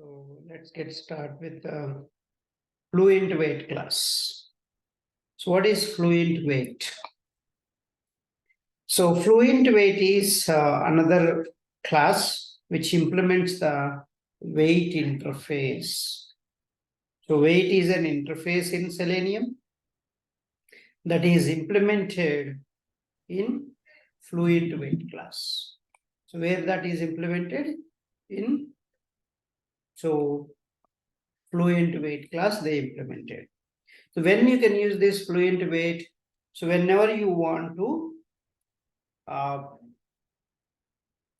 So let's get started with the fluent wait class. So what is fluent wait? So fluent wait is another class which implements the wait interface. So wait is an interface in Selenium that is implemented in fluent wait class. So where that is implemented in fluent wait class they implemented. So when you can use this fluent wait, so whenever you want to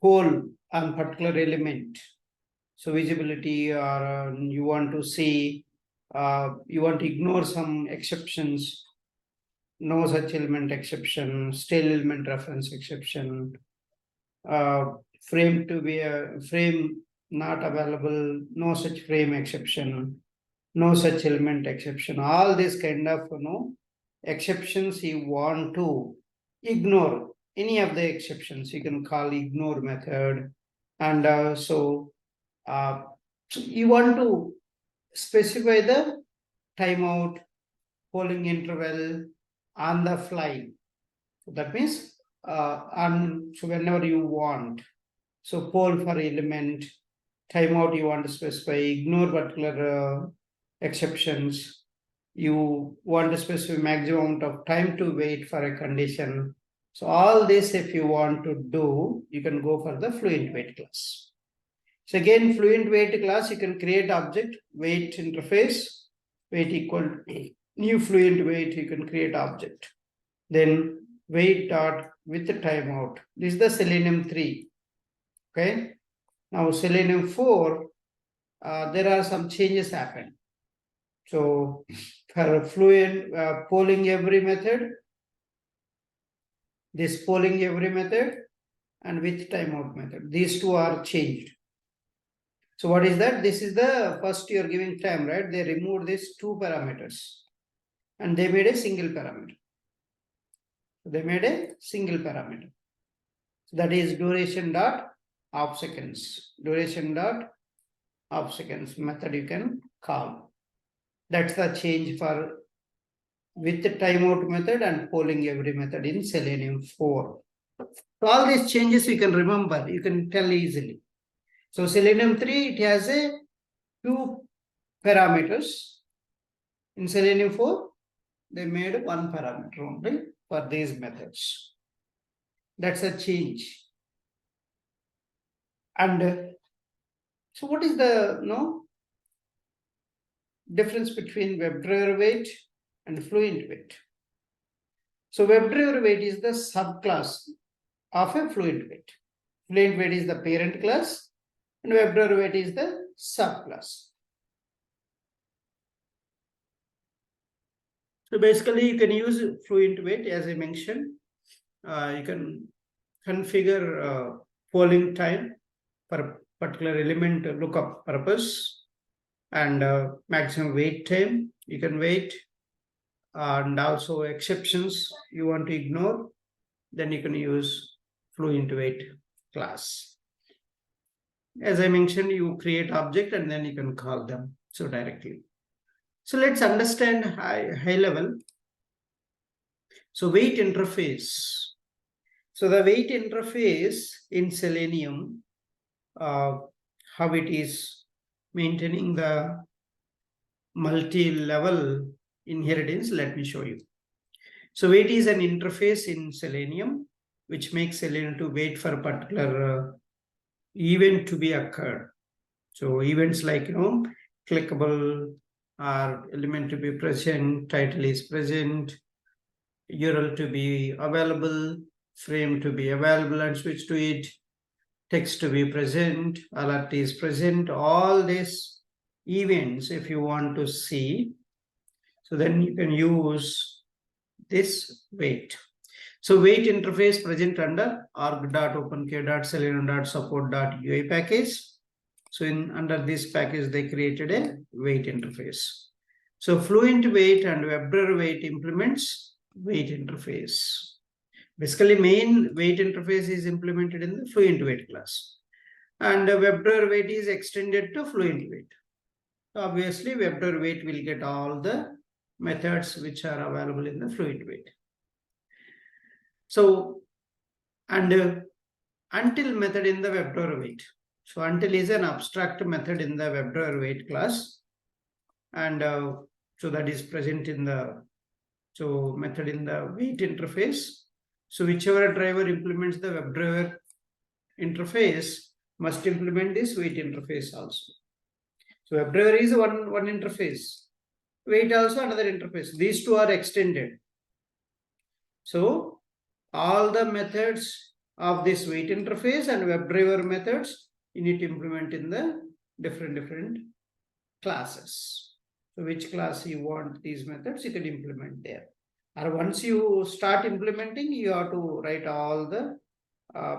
poll on particular element, so visibility or you want to see, you want to ignore some exceptions, no such element exception, stale element reference exception, frame to be a frame not available, no such frame exception, no such element exception, all these kind of exceptions you want to ignore. Any of the exceptions you can call ignore method. And so you want to specify the timeout, polling interval on the fly. So that means so whenever you want, so poll for element, timeout you want to specify, ignore particular exceptions, you want to specify maximum amount of time to wait for a condition. So all this, if you want to do, you can go for the fluent wait class. So again, fluent wait class, you can create object, wait interface, wait equal to new fluent wait, you can create object. Then wait dot with the timeout. This is the Selenium 3. Okay. Now Selenium 4, there are some changes happen. So for fluent polling every method, this polling every method and with timeout method, these two are changed. So what is that? This is the first you are giving time, right? They removed these two parameters and they made a single parameter. They made a single parameter. So that is duration dot of seconds. Duration dot of seconds method you can call. That's the change for with the timeout method and polling every method in Selenium 4. So all these changes you can remember, you can tell easily. So Selenium 3, it has a 2 parameters. In Selenium 4, they made 1 parameter only for these methods. That's a change. And so what is the difference between WebDriver wait and fluent wait? So WebDriver wait is the subclass of a fluent wait. Fluent wait is the parent class and WebDriver wait is the subclass. So basically you can use fluent wait as I mentioned. You can configure polling time for a particular element lookup purpose and maximum wait time you can wait, and also exceptions you want to ignore, then you can use fluent wait class. As I mentioned, you create object and then you can call them so directly. So let's understand high level. So wait interface. So the wait interface in Selenium, how it is maintaining the multi-level inheritance, let me show you. So wait is an interface in Selenium which makes Selenium to wait for a particular event to be occurred. So events like clickable or element to be present, title is present, URL to be available, frame to be available and switch to it, text to be present, alert is present, all these events if you want to see, so then you can use this wait. So wait interface present under org.openk.selenium.support.ui package. So under this package they created a wait interface. So fluent wait and WebDriver wait implements wait interface. Basically main wait interface is implemented in the fluent wait class. and WebDriver wait is extended to fluent wait. Obviously, WebDriver wait will get all the methods which are available in the fluent wait. So, and until method in the WebDriver wait. So until is an abstract method in the WebDriver wait class, and so that is present in the method in the wait interface. So whichever driver implements the WebDriver interface must implement this wait interface also. So WebDriver is one interface. Wait also another interface. These two are extended. So all the methods of this wait interface and WebDriver methods you need to implement in the different classes. So which class you want these methods, you can implement there. Or once you start implementing, you have to write all the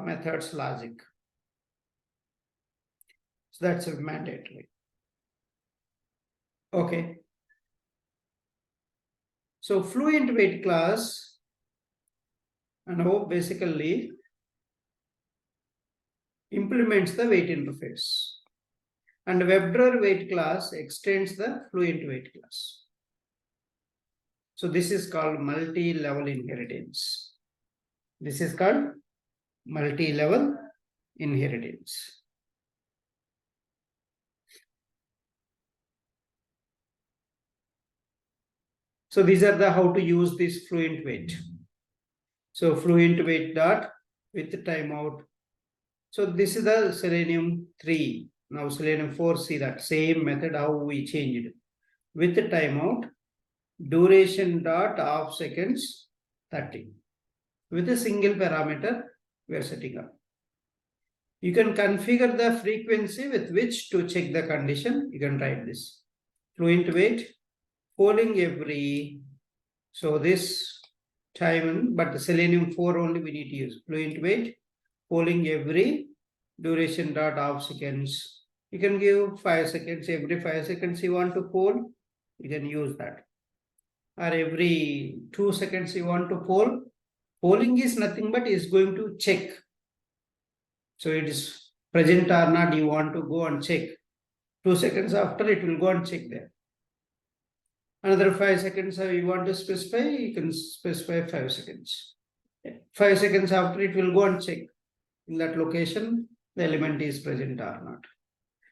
methods logic. So that's mandatory. Okay. So fluent wait class, and now basically implements the wait interface. And WebDriver wait class extends the fluent wait class. So this is called multi-level inheritance. This is called multi-level inheritance. So these are the how to use this fluent wait. So fluent wait dot with timeout. So this is the Selenium 3. Now Selenium 4, see that same method how we changed it. With the timeout, duration dot of seconds 30. With a single parameter we are setting up. You can configure the frequency with which to check the condition. You can write this. Fluent wait, polling every, so this time, but the Selenium 4 only we need to use. Fluent wait, polling every duration dot of seconds. You can give 5 seconds, every 5 seconds you want to poll, you can use that. Or every 2 seconds you want to poll. Polling is nothing but is going to check. So it is present or not, you want to go and check. 2 seconds after it will go and check there. Another 5 seconds you want to specify, you can specify 5 seconds. 5 seconds after it will go and check in that location the element is present or not.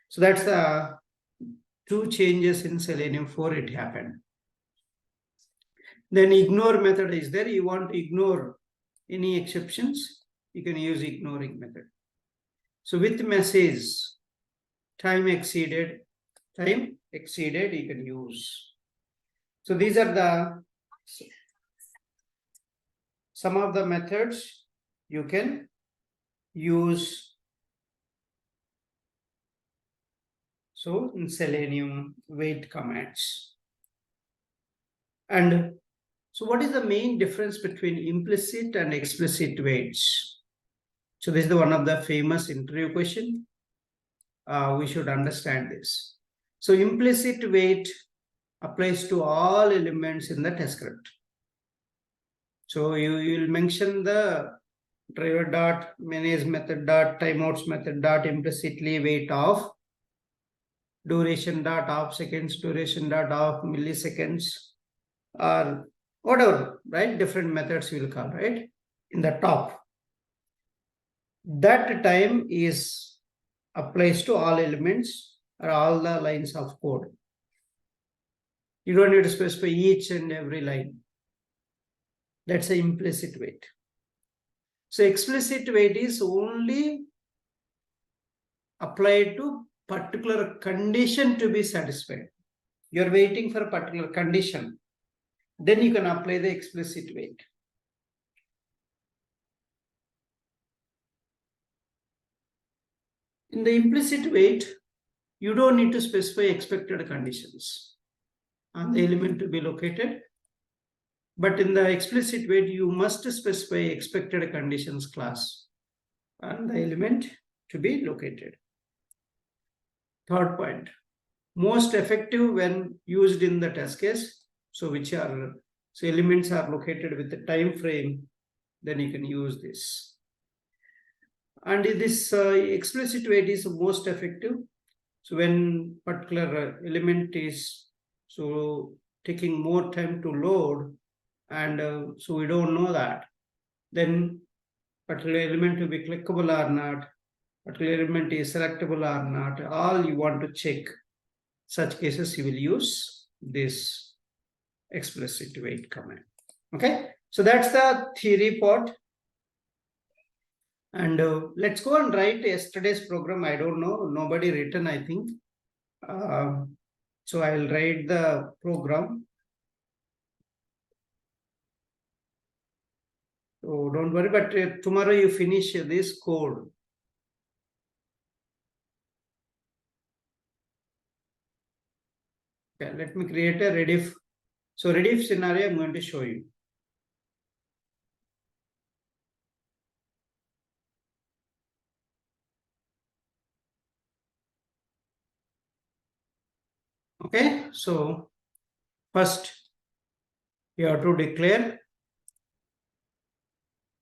So that's the 2 changes in Selenium 4 it happened. Then ignore method is there. You want to ignore any exceptions, you can use ignoring method. So with message time exceeded, you can use. So these are the some of the methods you can use. So in Selenium wait commands. And so what is the main difference between implicit and explicit waits? So this is one of the famous interview question. We should understand this. So implicit wait applies to all elements in the test script. So you will mention the driver dot manage method dot timeouts method dot implicitly wait of duration dot of seconds, duration dot of milliseconds, or whatever, right? Different methods we will call, right? In the top. That time is applies to all elements or all the lines of code. You don't need to specify each and every line. That's an implicit wait. So explicit wait is only applied to particular condition to be satisfied. You're waiting for a particular condition. Then you can apply the explicit wait. In the implicit wait, you don't need to specify expected conditions on the element to be located. But in the explicit wait, you must specify expected conditions class on the element to be located. Third point, most effective when used in the test case. So which are, so elements are located with the time frame, then you can use this. And this explicit wait is most effective. So when particular element is so taking more time to load, and so we don't know that, then particular element to be clickable or not, particular element is selectable or not, all you want to check. Such cases you will use this explicit wait command. Okay, so that's the theory part. And let's go and write yesterday's program. I don't know, nobody written, I think. So I will write the program. So don't worry, but tomorrow you finish this code. Okay, let me create a Rediff. So Rediff scenario I'm going to show you. Okay, so first you have to declare.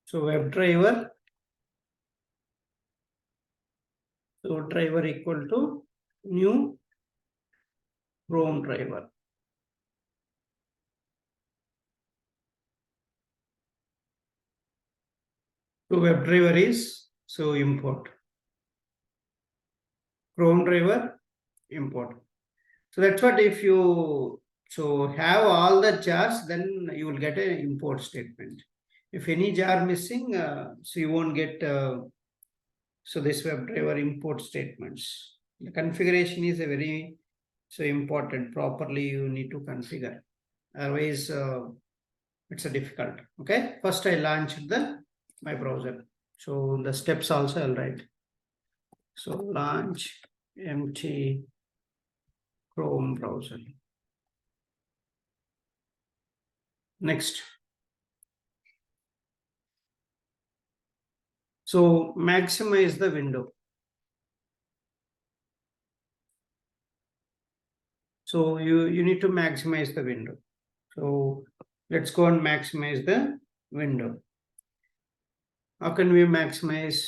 So WebDriver. So driver equal to new Chrome driver. So WebDriver is so import. Chrome driver import. So that's what if you so have all the jars, then you will get an import statement. If any jar missing, so you won't get so this WebDriver import statements. The configuration is a very so important. Properly you need to configure. Otherwise, it's a difficult. Okay. First I launched my browser. So the steps also I'll write. So launch empty Chrome browser. Next. So maximize the window. So you need to maximize the window. So let's go and maximize the window. How can we maximize?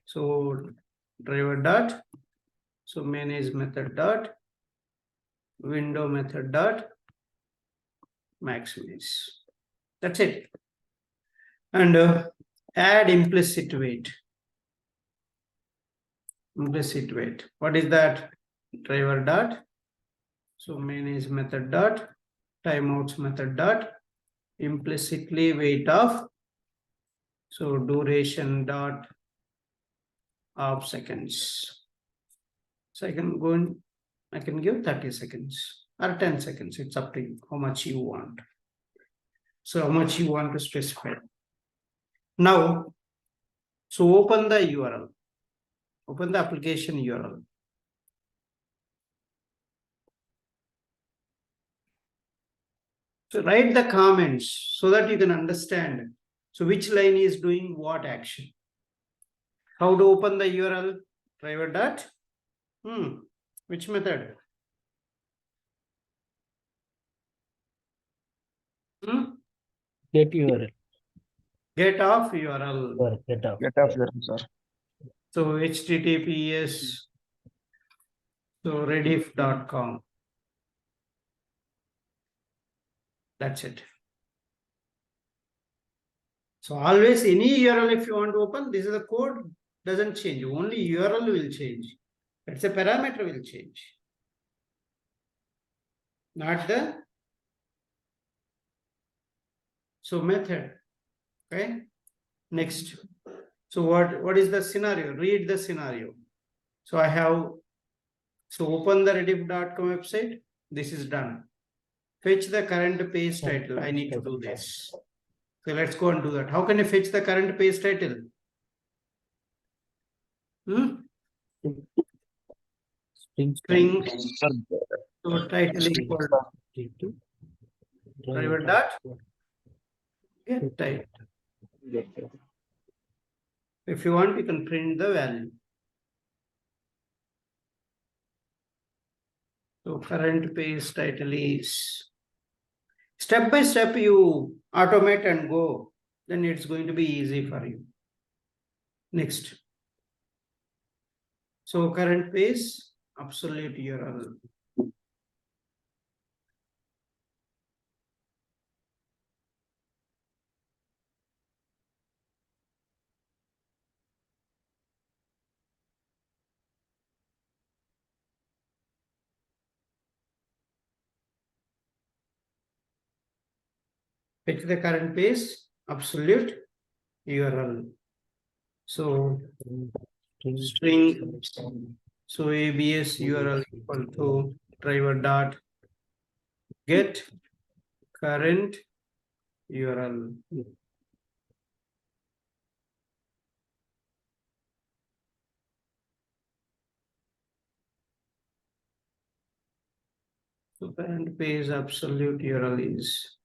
So driver dot. So manage method dot window method dot maximize. That's it. And add implicit wait. Implicit wait. What is that? Driver dot. So manage method dot timeouts method dot implicitly wait of so duration dot of seconds. So I can go and I can give 30 seconds or 10 seconds. It's up to you how much you want. So how much you want to specify. Now, so open the URL. Open the application URL. So write the comments so that you can understand. So which line is doing what action. How to open the URL? Driver dot. Which method? Get URL. Get off URL. Get off URL, sir. So HTTPS. So Rediff.com. That's it. So always any URL if you want to open, this is the code doesn't change. Only URL will change. It's a parameter will change. Not the so method. Okay. Next. So what is the scenario? Read the scenario. So I have so open the Rediff.com website. This is done. Fetch the current page title. I need to do this. So let's go and do that. How can you fetch the current page title? String. So title equal to driver dot get title. If you want, you can print the value. So current page title is step by step you automate and go, then it's going to be easy for you. Next. So current page, absolute URL. Fetch the current page, absolute URL. So string, so ABS URL equal to driver dot get current URL. So current page absolute URL is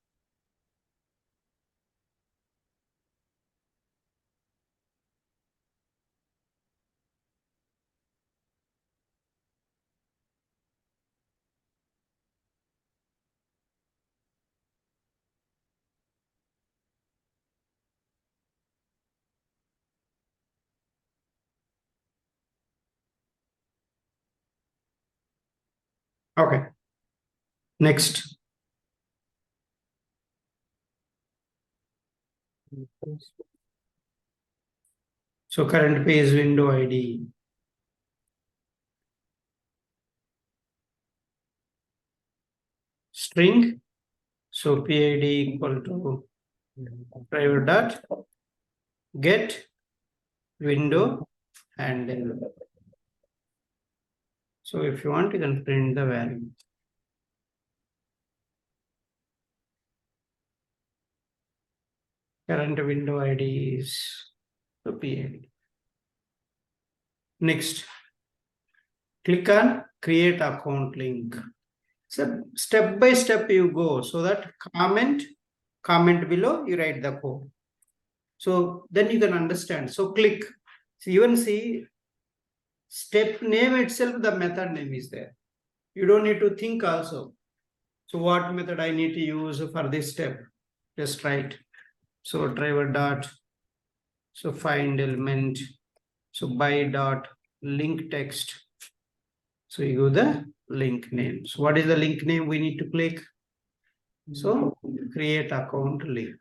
okay. Next. So current page window ID. String. So PID equal to driver dot get window handle. So if you want, you can print the value. Current window ID is the PID. Next, click on create account link. So step by step you go, so that comment below, you write the code. So then you can understand. So click. So even see step name itself, the method name is there. You don't need to think also. So what method I need to use for this step? Just write. So driver dot. So find element. So by dot link text. So you go the link name. So what is the link name we need to click? So create account link.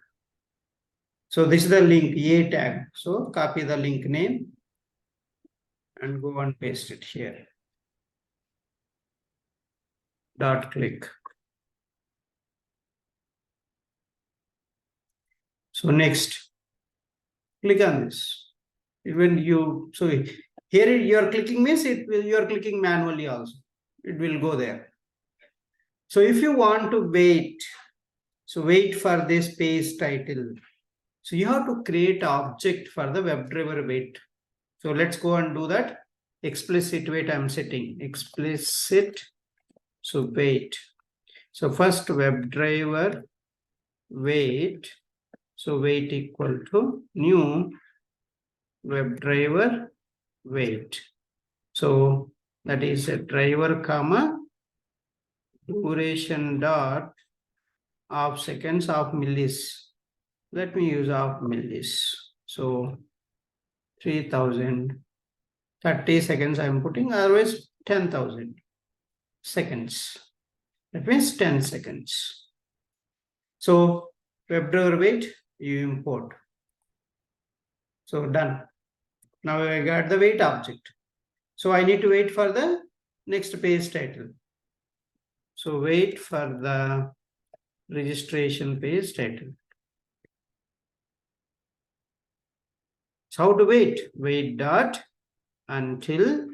So this is the link A tag. So copy the link name and go and paste it here. Dot click. So next, click on this. When you, so here you are clicking means you are clicking manually also. It will go there. So if you want to wait, so wait for this page title. So you have to create object for the WebDriver wait. So let's go and do that. Explicit wait I'm setting. Explicit, so wait. So first WebDriver wait. So wait equal to new WebDriver wait. So that is a driver comma duration dot of seconds of millis. Let me use of millis. So 3000, 30 seconds I'm putting, otherwise 10,000 seconds. That means 10 seconds. So WebDriver wait, you import. So done. Now I got the wait object. So I need to wait for the next page title. So wait for the registration page title. So how to wait? Wait dot until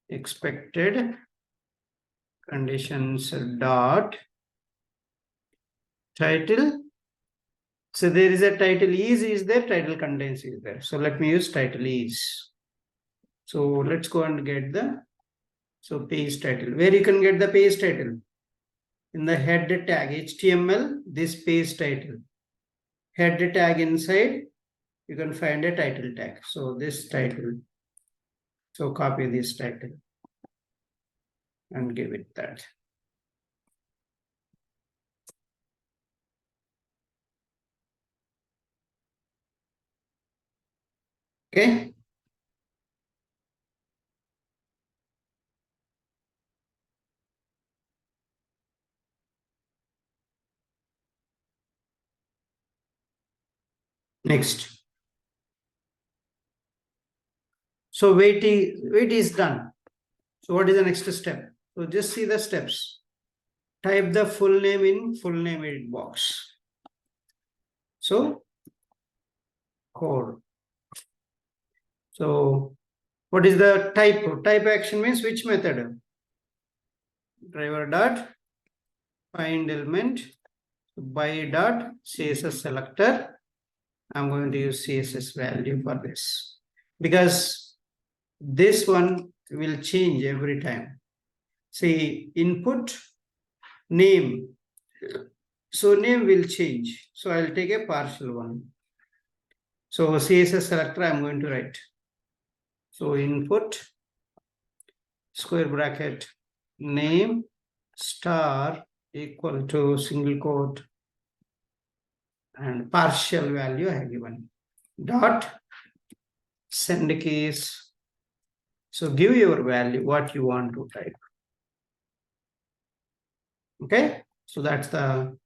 expected conditions dot title. So there is a title is there, title contents is there. So let me use title is. So let's go and get the page title. Where you can get the page title? In the head tag HTML, this page title. Head tag inside, you can find a title tag. So this title. So copy this title and give it that. Okay. Next. So wait is done. So what is the next step? So just see the steps. Type the full name in full name edit box. So code. So what is the type? Type action means which method? Driver dot find element by dot CSS selector. I'm going to use CSS value for this because this one will change every time. See, input name. So name will change. So I'll take a partial one. So CSS selector I'm going to write. So input square bracket name star equal to single quote and partial value I have given. Dot send keys. So give your value, what you want to type. Okay, so that's the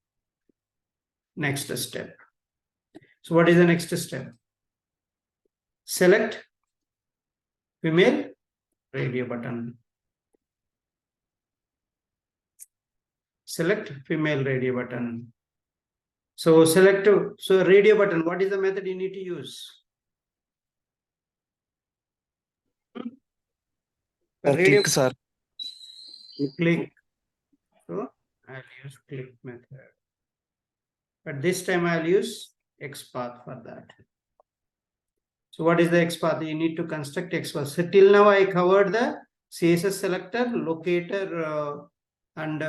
next step. So what is the next step? Select female radio button. Select female radio button. So select, so radio button, what is the method you need to use? Click, sir. Click. So I'll use click method. But this time I'll use XPath for that. So what is the XPath? You need to construct XPath. So till now I covered the CSS selector, locator, and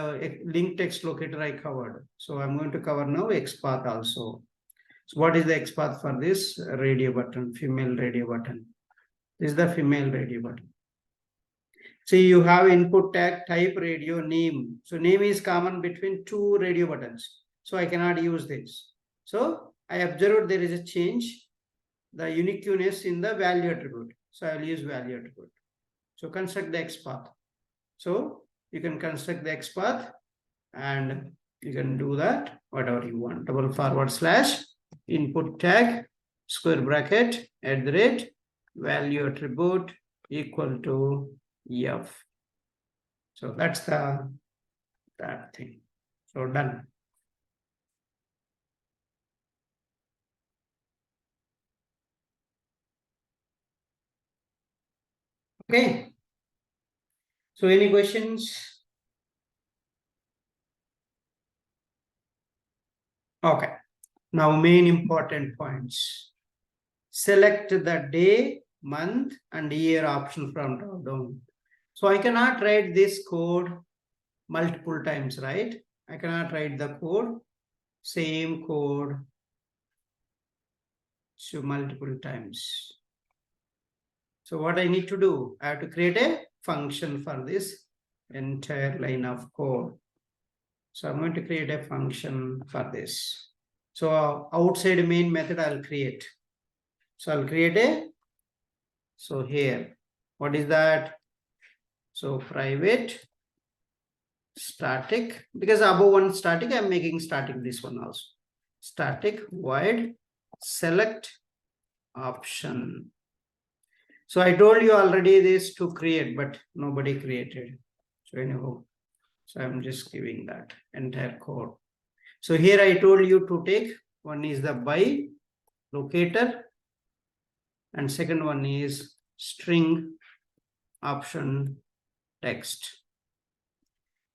link text locator I covered. So I'm going to cover now XPath also. So what is the XPath for this radio button, female radio button? This is the female radio button. See, you have input tag, type radio, name. So name is common between two radio buttons. So I cannot use this. So I observed there is a change, the uniqueness in the value attribute. So I will use value attribute. So construct the XPath. So you can construct the XPath and you can do that whatever you want. Double forward slash input tag square bracket value attribute equal to F. So that's that thing. So done. Okay. So any questions? Okay. Now main important points. Select the day, month, and year option from drop down. So I cannot write this code multiple times, right? I cannot write the code, same code, so multiple times. So what I need to do, I have to create a function for this entire line of code. So I'm going to create a function for this. So outside main method I'll create. So I'll create a, so here, what is that? So private static, because above one static, I'm making static this one also. Static void select option. So I told you already this to create, but nobody created. So anyhow, so I'm just giving that entire code. So here I told you to take, one is the by locator and second one is string option text.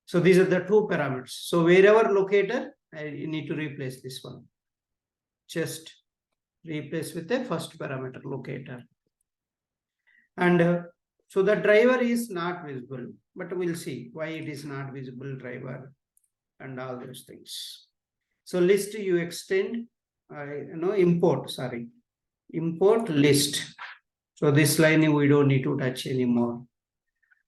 So these are the two parameters. So wherever locator, you need to replace this one. Just replace with the first parameter locator. And so the driver is not visible, but we'll see why it is not visible driver and all those things. So list you extend, import list. So this line we don't need to touch anymore.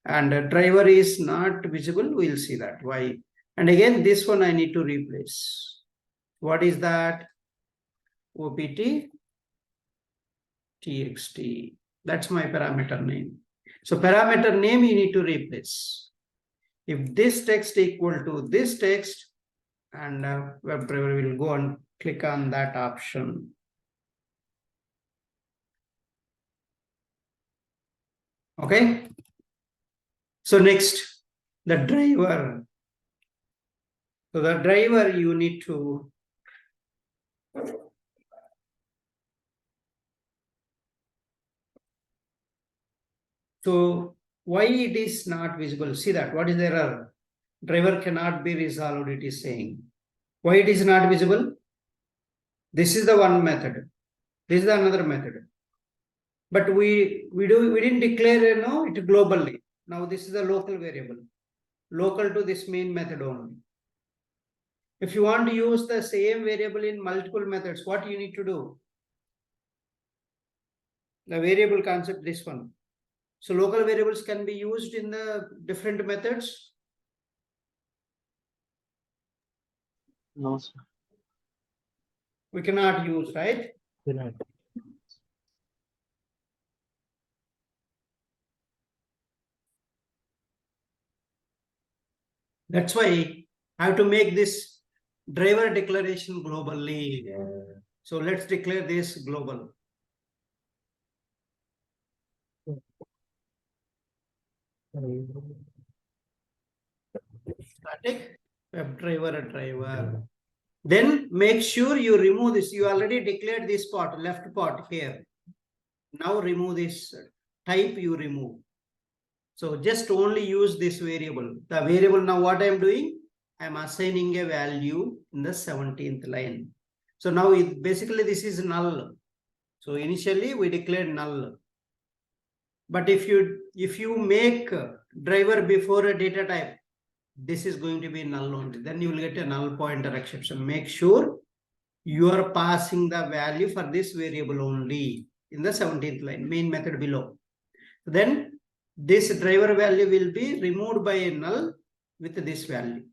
And driver is not visible, we'll see that why. And again, this one I need to replace. What is that? OPT txt. That's my parameter name. So parameter name you need to replace. If this text equal to this text, and WebDriver will go and click on that option. Okay. So next, the driver. So the driver you need to so why it is not visible? See that what is the error? Driver cannot be resolved, it is saying. Why it is not visible? This is the one method. This is the another method. But we didn't declare it globally. Now this is a local variable, local to this main method only. If you want to use the same variable in multiple methods, what you need to do? The variable concept, this one. So local variables can be used in the different methods. No, sir. We cannot use, right? Cannot. That's why I have to make this driver declaration globally. So let's declare this global. Static WebDriver driver. Then make sure you remove this. You already declared this part, left part here. Now remove this type, you remove. So just only use this variable. The variable now what I am doing? I am assigning a value in the 17th line. So now basically this is null. So initially we declared null. But if you make driver before a data type, this is going to be null only. Then you will get a null pointer exception. Make sure you are passing the value for this variable only in the 17th line, main method below. Then this driver value will be removed by a null with this value.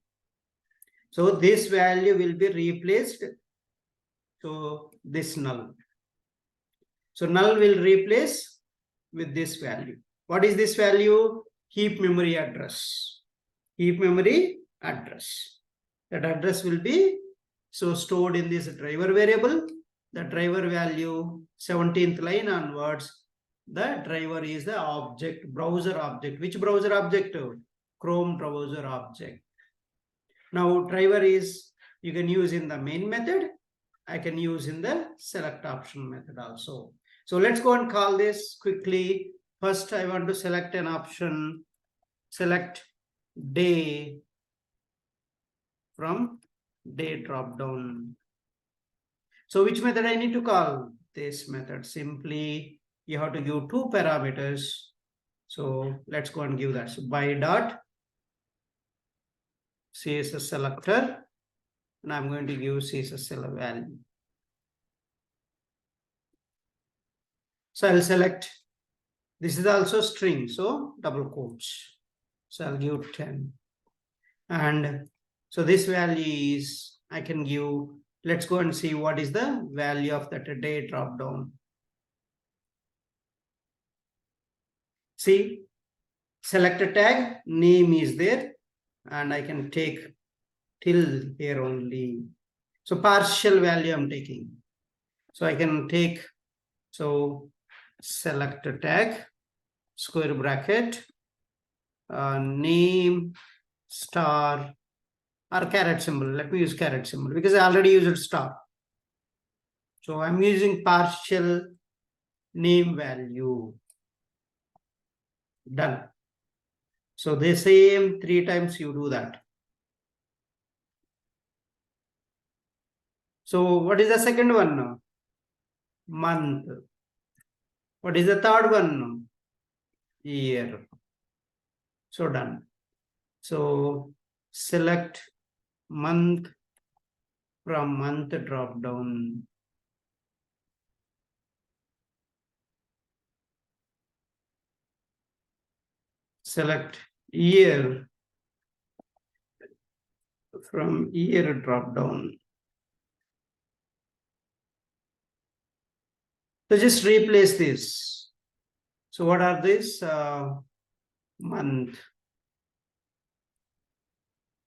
So this value will be replaced. So this null. So null will replace with this value. What is this value? Heap memory address. Heap memory address. That address will be stored in this driver variable. The driver value 17th line onwards. The driver is the object, browser object. Which browser object? Chrome browser object. Now driver is you can use in the main method. I can use in the select option method also. So let's go and call this quickly. First, I want to select an option. Select day from day drop down. So which method I need to call? This method. Simply you have to give two parameters. So let's go and give that. So by dot CSS selector, and I'm going to give CSS value. So I'll select. This is also string, so double quotes. So I'll give 10. And so this value is, I can give, let's go and see what is the value of that day drop down. See, select a tag, name is there, and I can take till here only. So partial value I'm taking. So I can take, so select a tag, square bracket, name, star, or caret symbol. Let me use caret symbol because I already used star. So I'm using partial name value. Done. So the same 3 times you do that. So what is the second one? Month. What is the third one? Year. So done. So select month from month drop down. Select year from year drop down. So just replace this. So what are these? Month.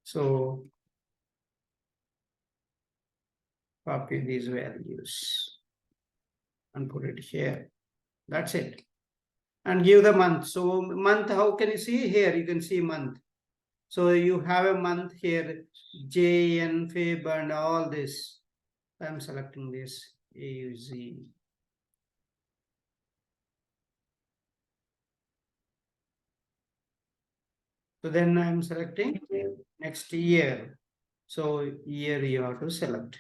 So copy these values and put it here. That's it. and give the month. So month, how can you see here? You can see month. So you have a month here, JN, Feb, and all this. I'm selecting this AUZ. So then I'm selecting next year. So year you have to select.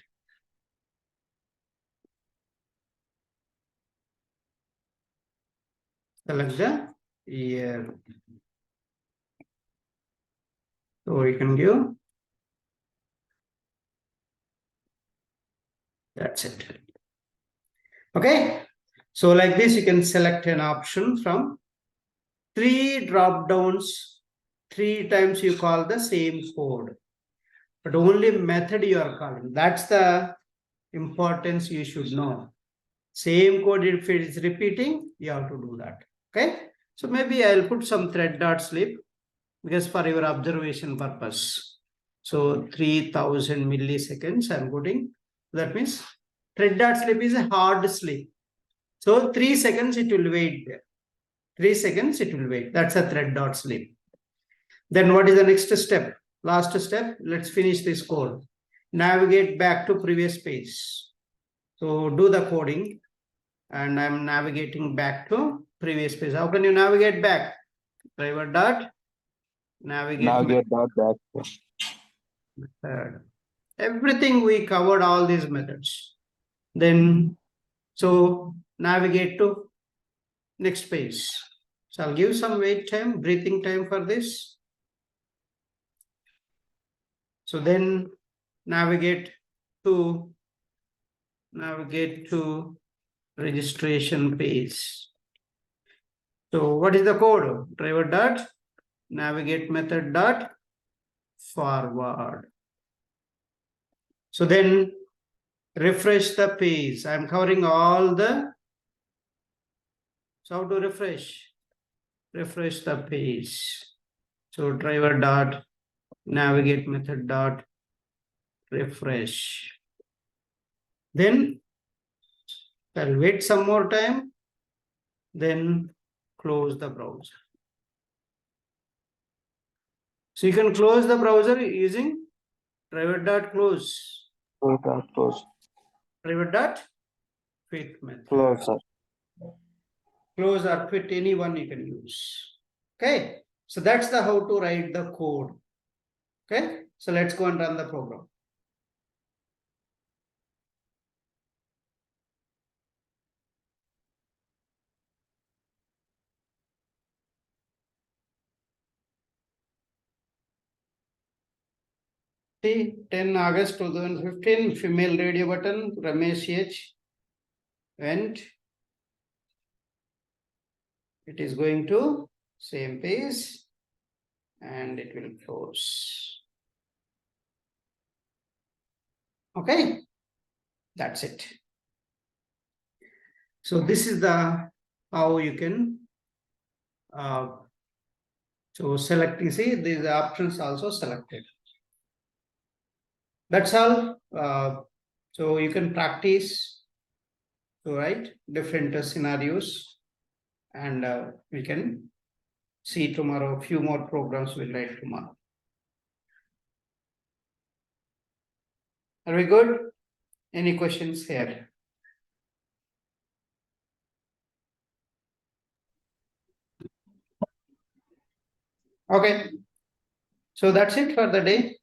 Select the year. So you can give. That's it. Okay. So like this, you can select an option from 3 drop downs. 3 times you call the same code, but only method you are calling. That's the importance you should know. Same code, if it is repeating, you have to do that. Okay. So maybe I'll put some thread dot sleep because for your observation purpose. So 3000 milliseconds I'm putting. That means thread dot sleep is a hard sleep. So 3 seconds it will wait there. 3 seconds it will wait. That's a thread dot sleep. Then what is the next step? Last step. Let's finish this code. Navigate back to previous page. So do the coding, and I'm navigating back to previous page. How can you navigate back? Driver dot navigate dot back. method. Everything we covered, all these methods. Then so navigate to next page. So I'll give some wait time, breathing time for this. So then navigate to registration page. So what is the code? Driver dot navigate method dot forward. So then refresh the page. I'm covering all the. So how to refresh? Refresh the page. So driver dot navigate method dot refresh. Then I'll wait some more time. Then close the browser. So you can close the browser using driver dot close. Close. Driver dot quit method. Close, sir. Close or quit, any one you can use. Okay. So that's the how to write the code. Okay. So let's go and run the program. See, 10 August 2015, female radio button, Ramesh H. Went. It is going to same page and it will close. Okay. That's it. So this is the how you can so select, you see these options also selected. That's all. So you can practice to write different scenarios, and we can see tomorrow. A few more programs we'll write tomorrow. Are we good? Any questions here? Okay. So that's it for the day.